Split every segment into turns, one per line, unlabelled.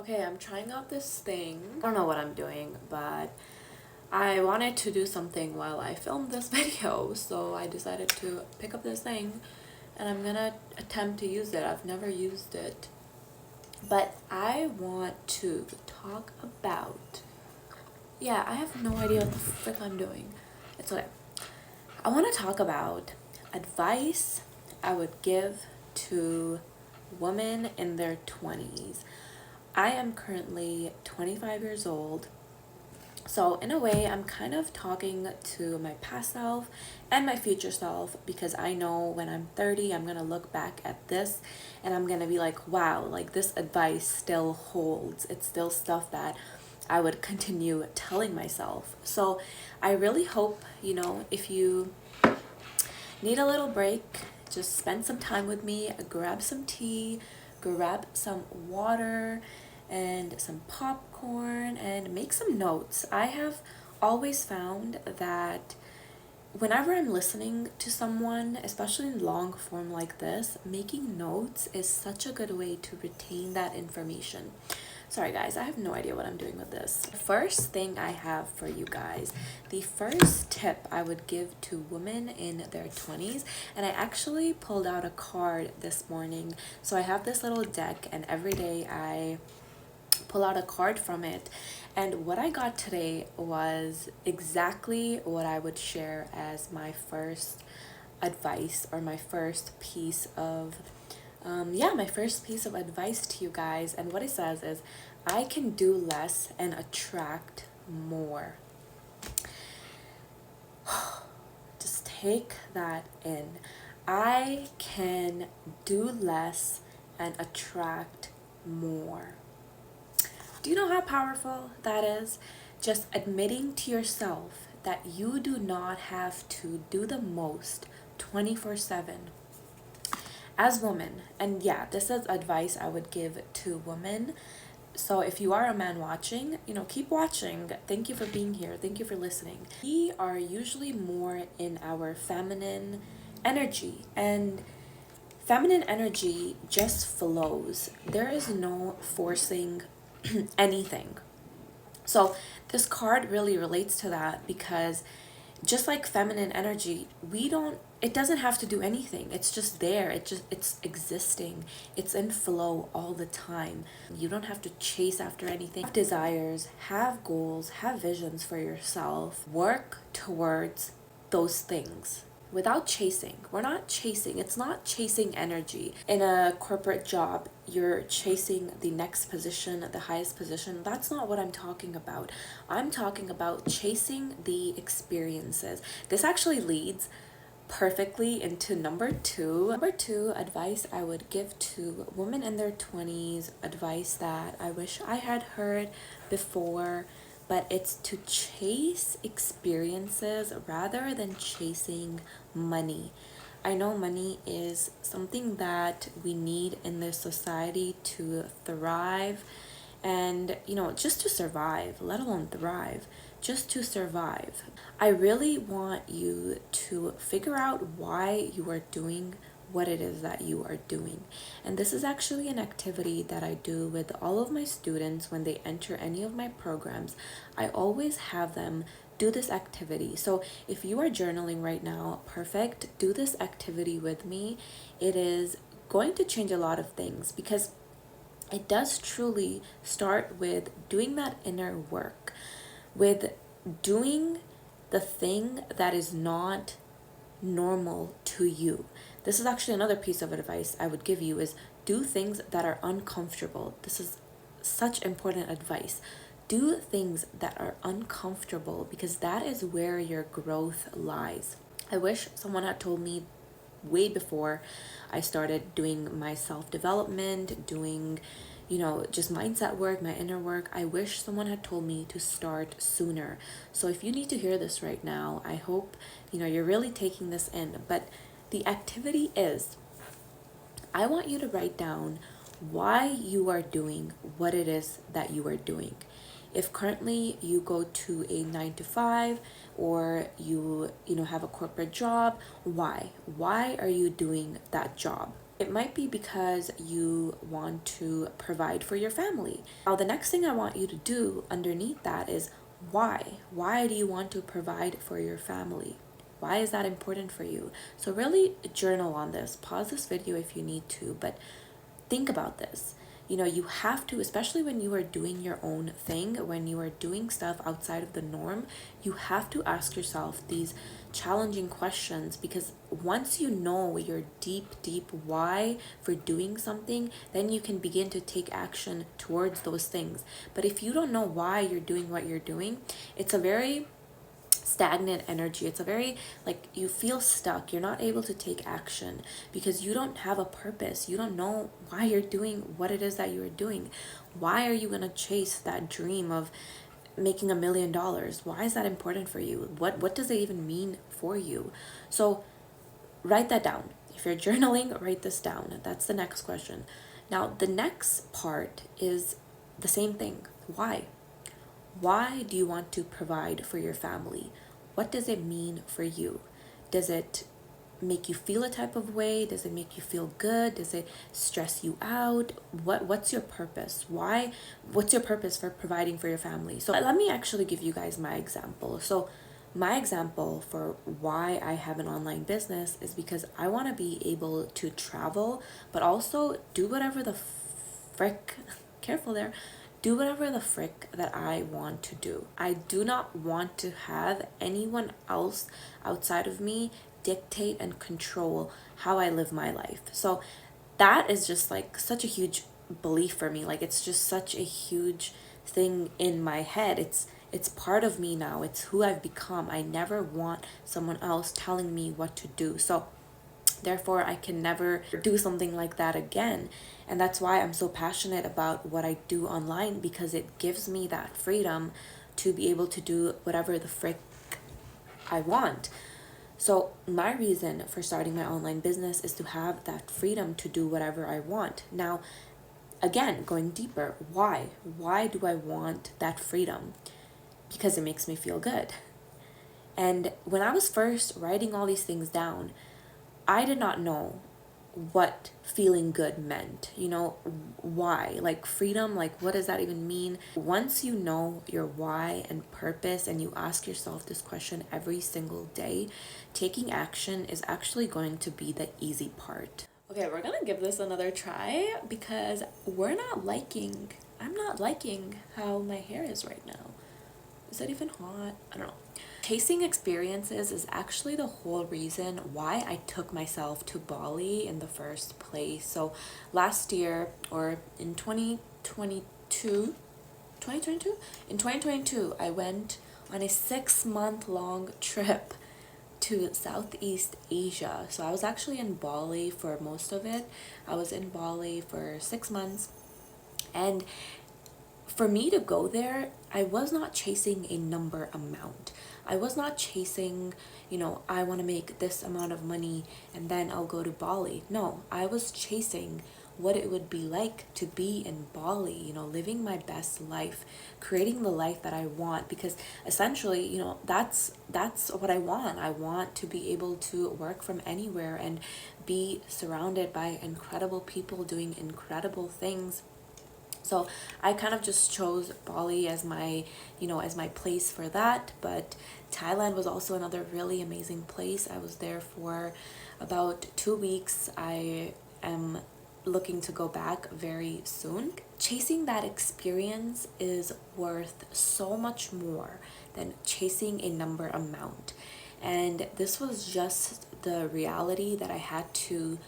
Okay, I'm trying out this thing. I don't know what I'm doing, but I wanted to do something while I filmed this video, so I decided to pick up this thing and I'm gonna attempt to use it. I've never used it, but I want to talk about, yeah, I have no idea what the frick I'm doing. It's okay. I want to talk about advice I would give to women in their 20s. I am currently 25 years old. So in a way, I'm kind of talking to my past self and my future self because I know when I'm 30, I'm going to look back at this and I'm going to be like, wow, like this advice still holds. It's still stuff that I would continue telling myself. So I really hope, if you need a little break, just spend some time with me, grab some tea, grab some water and some popcorn and make some notes. I have always found that whenever I'm listening to someone, especially in long form like this, making notes is such a good way to retain that information. Sorry guys, I have no idea what I'm doing with this. The first thing I have for you guys, the first tip I would give to women in their 20s, and I actually pulled out a card this morning. So I have this little deck and every day I pull out a card from it, and what I got today was exactly what I would share as my first advice or my first piece of my first piece of advice to you guys. And what it says is, I can do less and attract more. Just take that in. I can do less and attract more. Do you know how powerful that is? Just admitting to yourself that you do not have to do the most 24/7 as women. And yeah, this is advice I would give to women. So if you are a man watching, keep watching. Thank you for being here. Thank you for listening. We are usually more in our feminine energy, and feminine energy just flows. There is no forcing anything. So this card really relates to that because just like feminine energy, it doesn't have to do anything. It's just there. It's existing. It's in flow all the time. You don't have to chase after anything. Have desires, have goals, have visions for yourself. Work towards those things without chasing. We're not chasing. It's not chasing energy. In a corporate job, you're chasing the next position, the highest position. That's not what I'm talking about. I'm talking about chasing the experiences. This actually leads perfectly into number two. Number two advice I would give to women in their 20s, advice that I wish I had heard before, but it's to chase experiences rather than chasing money. I know money is something that we need in this society to thrive and, just to survive, let alone thrive, just to survive. I really want you to figure out why you are doing what it is that you are doing. And this is actually an activity that I do with all of my students when they enter any of my programs. I always have them do this activity. So if you are journaling right now, perfect, do this activity with me. It is going to change a lot of things because it does truly start with doing that inner work, with doing the thing that is not normal to you. This is actually another piece of advice I would give you is do things that are uncomfortable. This is such important advice. Do things that are uncomfortable because that is where your growth lies. I wish someone had told me way before I started doing my self-development, doing just mindset work, my inner work. I wish someone had told me to start sooner. So if you need to hear this right now, I hope you're really taking this in. But the activity is, I want you to write down why you are doing what it is that you are doing. If currently you go to a 9 to 5 or you have a corporate job, why are you doing that job? It might be because you want to provide for your family. Now, the next thing I want you to do underneath that is why? Why do you want to provide for your family? Why is that important for you? So really journal on this. Pause this video if you need to, but think about this. You know, you have to, especially when you are doing your own thing, when you are doing stuff outside of the norm, you have to ask yourself these challenging questions, because once you know your deep why for doing something, then you can begin to take action towards those things. But if you don't know why you're doing what you're doing, it's a very stagnant energy. It's a very, like, you feel stuck. You're not able to take action because you don't have a purpose. You don't know why you're doing what it is that you are doing. Why are you going to chase that dream of making $1 million? Why is that important for you? What does it even mean for you? So write that down. If you're journaling, write this down. That's the next question. Now, the next part is the same thing. Why? Why do you want to provide for your family? What does it mean for you? Does it make you feel a type of way? Does it make you feel good? Does it stress you out? What's your purpose? What's your purpose for providing for your family? So let me actually give you guys my example. So my example for why I have an online business is because I want to be able to travel, but also do whatever the frick, careful there, do whatever the frick that I want to do. I do not want to have anyone else outside of me dictate and control how I live my life. So that is just like such a huge belief for me. Like, it's just such a huge thing in my head. It's part of me now. It's who I've become. I never want someone else telling me what to do. So therefore, I can never do something like that again. And that's why I'm so passionate about what I do online, because it gives me that freedom to be able to do whatever the frick I want. So my reason for starting my online business is to have that freedom to do whatever I want. Now, again, going deeper, why? Why do I want that freedom? Because it makes me feel good. And when I was first writing all these things down, I did not know what feeling good meant. You know, why? Like, freedom, like, what does that even mean? Once you know your why and purpose, and you ask yourself this question every single day, taking action is actually going to be the easy part. Okay, we're gonna give this another try because I'm not liking how my hair is right now. Is that even hot? I don't know. Chasing experiences is actually the whole reason why I took myself to Bali in the first place. So last year, or in 2022, in 2022, I went on a 6-month long trip to Southeast Asia. So I was actually in Bali for most of it. I was in Bali for 6 months. And for me to go there, I was not chasing a number amount. I was not chasing, I want to make this amount of money and then I'll go to Bali. No, I was chasing what it would be like to be in Bali, living my best life, creating the life that I want, because essentially, that's what I want. I want to be able to work from anywhere and be surrounded by incredible people doing incredible things. So I kind of just chose Bali as my, as my place for that. But Thailand was also another really amazing place. I was there for about 2 weeks. I am looking to go back very soon. Chasing that experience is worth so much more than chasing a number amount. And this was just the reality that I had to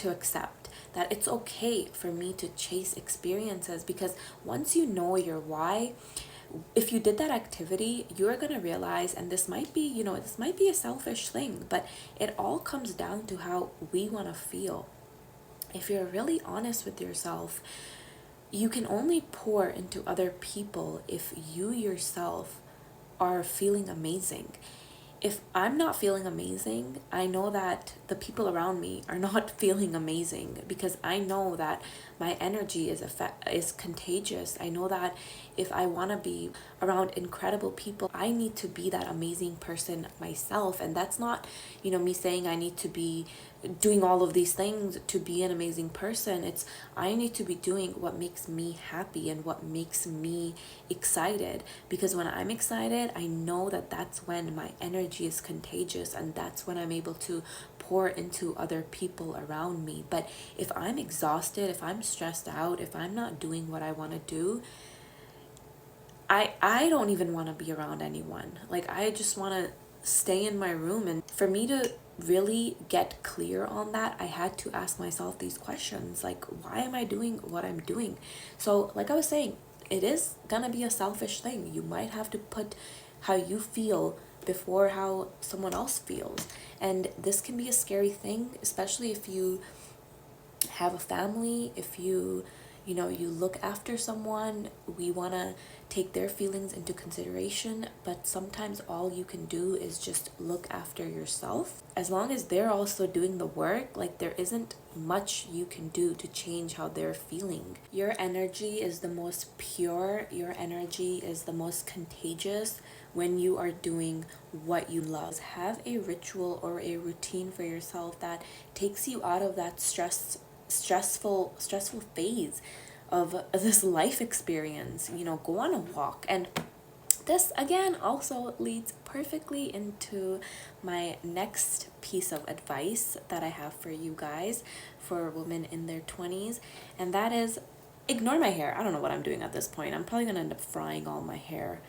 accept, that it's okay for me to chase experiences, because once you know your why, if you did that activity, you're going to realize, and this might be, this might be a selfish thing, but it all comes down to how we want to feel. If you're really honest with yourself, you can only pour into other people if you yourself are feeling amazing. If I'm not feeling amazing, I know that the people around me are not feeling amazing, because I know that my energy is contagious. I know that if I want to be around incredible people, I need to be that amazing person myself. And that's not, me saying I need to be, doing all of these things to be an amazing person. It's I need to be doing what makes me happy and what makes me excited, because when I'm excited, I know that that's when my energy is contagious, and that's when I'm able to pour into other people around me. But if I'm exhausted, if I'm stressed out, if I'm not doing what I want to do, I don't even want to be around anyone. Like, I just want to stay in my room. And for me to really get clear on that, I had to ask myself these questions, like, why am I doing what I'm doing? So like I was saying, it is gonna be a selfish thing. You might have to put how you feel before how someone else feels, and this can be a scary thing, especially if you have a family, if you look after someone. We want to take their feelings into consideration, but sometimes all you can do is just look after yourself. As long as they're also doing the work, like, there isn't much you can do to change how they're feeling. Your energy is the most pure, your energy is the most contagious when you are doing what you love. Have a ritual or a routine for yourself that takes you out of that stressful phase of this life experience. Go on a walk. And this again also leads perfectly into my next piece of advice that I have for you guys, for women in their 20s, and that is ignore my hair. I don't know what I'm doing at this point. I'm probably gonna end up frying all my hair.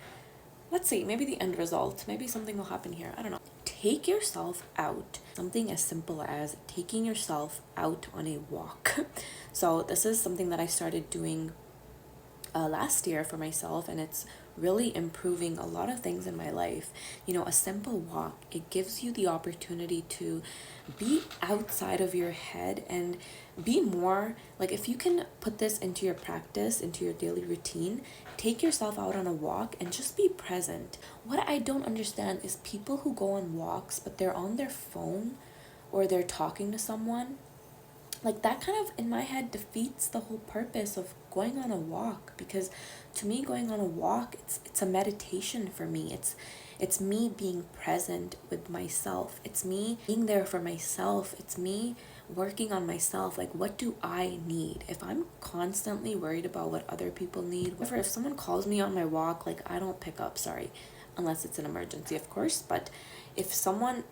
Let's see, maybe the end result, maybe something will happen here. I don't know. Take yourself out. Something as simple as taking yourself out on a walk. So this is something that I started doing last year for myself, and it's really improving a lot of things in my life. A simple walk, it gives you the opportunity to be outside of your head and be more like, if you can put this into your practice, into your daily routine, take yourself out on a walk and just be present. What I don't understand is people who go on walks but they're on their phone or they're talking to someone. Like, that kind of, in my head, defeats the whole purpose of going on a walk, because to me, going on a walk, it's a meditation for me. It's me being present with myself. It's me being there for myself. It's me working on myself. Like, what do I need? If I'm constantly worried about what other people need, if someone calls me on my walk, like, I don't pick up, sorry, unless it's an emergency, of course. But if someone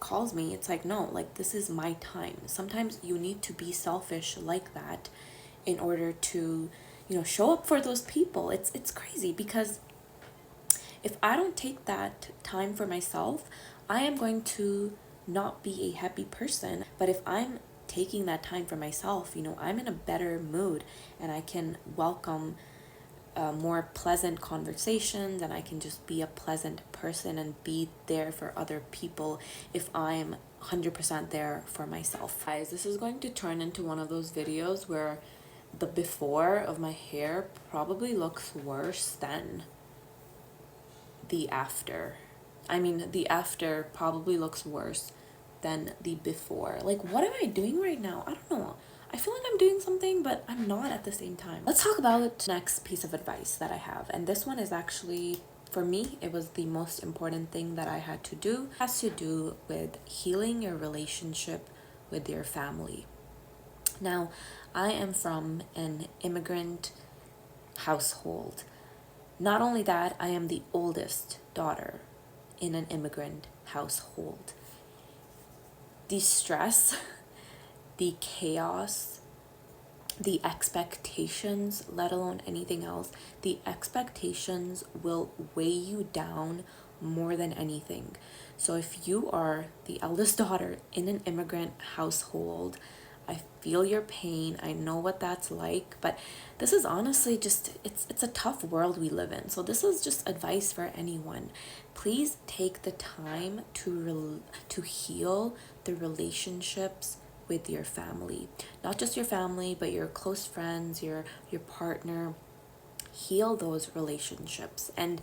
calls me, it's like, no, like, this is my time. Sometimes you need to be selfish like that in order to show up for those people. It's crazy, because if I don't take that time for myself, I am going to not be a happy person. But if I'm taking that time for myself, I'm in a better mood, and I can welcome more pleasant conversations, and I can just be a pleasant person and be there for other people if I'm 100% there for myself. Guys, this is going to turn into one of those videos where the before of my hair probably looks worse than the after. I mean, the after probably looks worse than the before. Like, what am I doing right now? I don't know. I feel like I'm doing something, but I'm not at the same time. Let's talk about the next piece of advice that I have. And this one is actually, for me, it was the most important thing that I had to do. It has to do with healing your relationship with your family. Now, I am from an immigrant household. Not only that, I am the oldest daughter in an immigrant household. The stress, the chaos, the expectations, let alone anything else, the expectations will weigh you down more than anything. So if you are the eldest daughter in an immigrant household, I feel your pain. I know what that's like, but this is honestly just, it's a tough world we live in. So this is just advice for anyone. Please take the time to heal the relationships with your family. Not just your family, but your close friends, your partner. Heal those relationships. And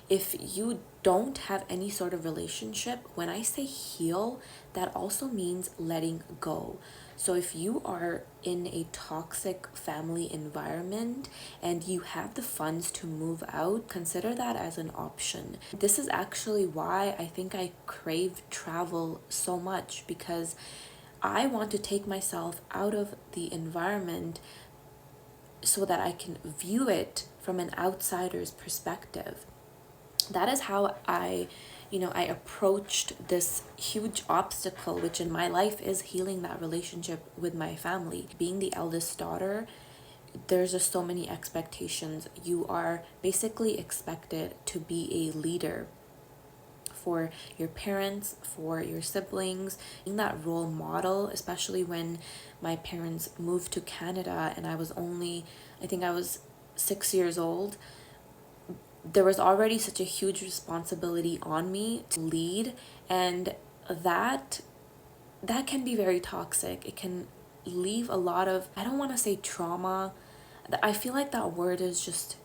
if you don't have any sort of relationship, when I say heal, that also means letting go. So if you are in a toxic family environment and you have the funds to move out, consider that as an option. This is actually why I think I crave travel so much, because I want to take myself out of the environment so that I can view it from an outsider's perspective. That is how I approached this huge obstacle, which in my life is healing that relationship with my family. Being the eldest daughter, there's just so many expectations. You are basically expected to be a leader for your parents, for your siblings, being that role model, especially when my parents moved to Canada and I think I was 6 years old. There was already such a huge responsibility on me to lead, and that can be very toxic. It can leave a lot of, I don't want to say trauma. I feel like that word is just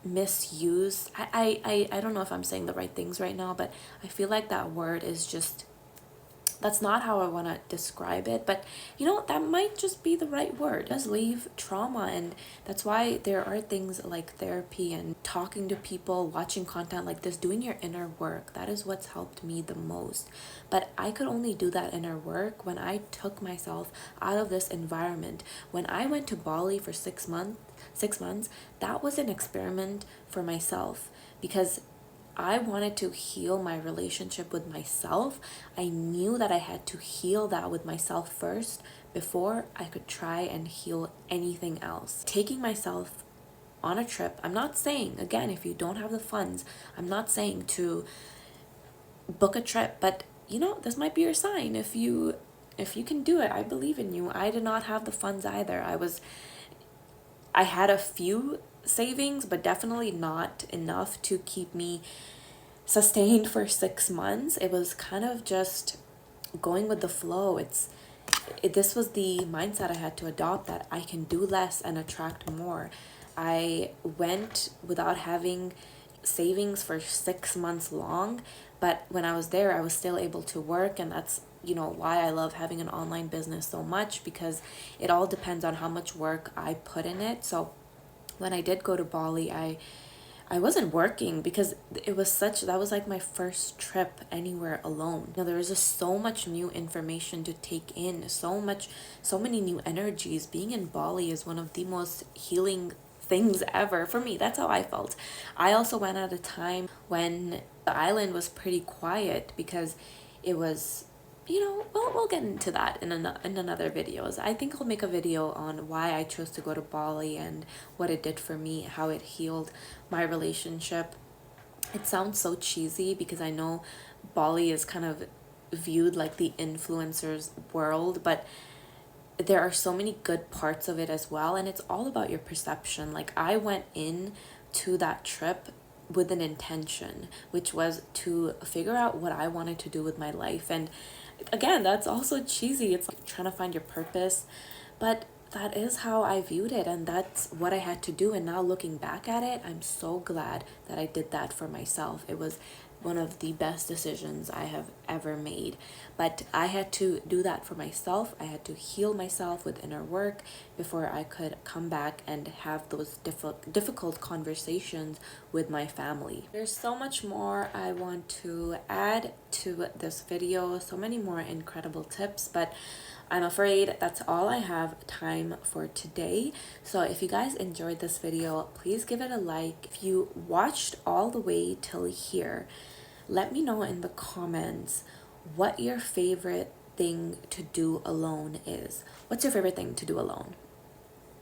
misused. I don't know if I'm saying the right things right now, but I feel like that word is just, that's not how I want to describe it, but that might just be the right word. It does leave trauma, and that's why there are things like therapy and talking to people, watching content like this, doing your inner work. That is what's helped me the most. But I could only do that inner work when I took myself out of this environment. When I went to Bali for 6 months, that was an experiment for myself, because I wanted to heal my relationship with myself. I knew that I had to heal that with myself first before I could try and heal anything else. Taking myself on a trip, I'm not saying, again, if you don't have the funds, I'm not saying to book a trip, but this might be your sign. If you can do it, I believe in you. I did not have the funds either. I had a few savings, but definitely not enough to keep me sustained for 6 months. It was kind of just going with the flow. This was the mindset I had to adopt, that I can do less and attract more. I went without having savings for 6 months long, but when I was there, I was still able to work, and that's why I love having an online business so much, because it all depends on how much work I put in it. So when I did go to Bali, I wasn't working, because that was like my first trip anywhere alone. There was just so much new information to take in, so many new energies. Being in Bali is one of the most healing things ever for me. That's how I felt. I also went at a time when the island was pretty quiet, because it was, we'll get into that in another videos. I think I'll make a video on why I chose to go to Bali and what it did for me, how it healed my relationship. It sounds so cheesy, because I know Bali is kind of viewed like the influencers world, but there are so many good parts of it as well, and it's all about your perception. Like, I went in to that trip with an intention, which was to figure out what I wanted to do with my life. And again, that's also cheesy. It's like trying to find your purpose, but that is how I viewed it, and that's what I had to do. And now looking back at it, I'm so glad that I did that for myself. It was one of the best decisions I have ever made. But I had to do that for myself. I had to heal myself with inner work before I could come back and have those difficult conversations with my family. There's so much more I want to add to this video, so many more incredible tips, but I'm afraid that's all I have time for today. So if you guys enjoyed this video, please give it a like. If you watched all the way till here, let me know in the comments what your favorite thing to do alone is. What's your favorite thing to do alone?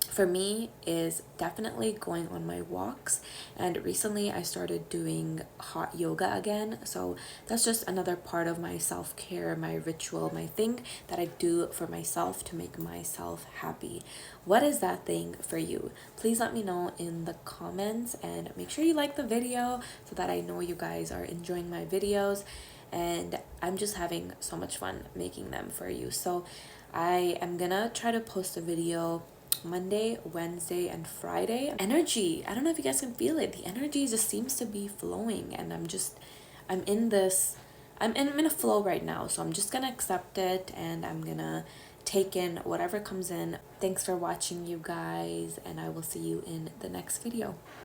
For me is definitely going on my walks, and recently I started doing hot yoga again. So that's just another part of my self-care, my ritual, my thing that I do for myself to make myself happy. What is that thing for you? Please let me know in the comments, and make sure you like the video so that I know you guys are enjoying my videos, and I'm just having so much fun making them for you. So I am gonna try to post a video Monday, Wednesday, and Friday. Energy, I don't know if you guys can feel it. The energy just seems to be flowing, and I'm in a flow right now. So I'm just gonna accept it, and I'm gonna take in whatever comes in. Thanks for watching, you guys, and I will see you in the next video.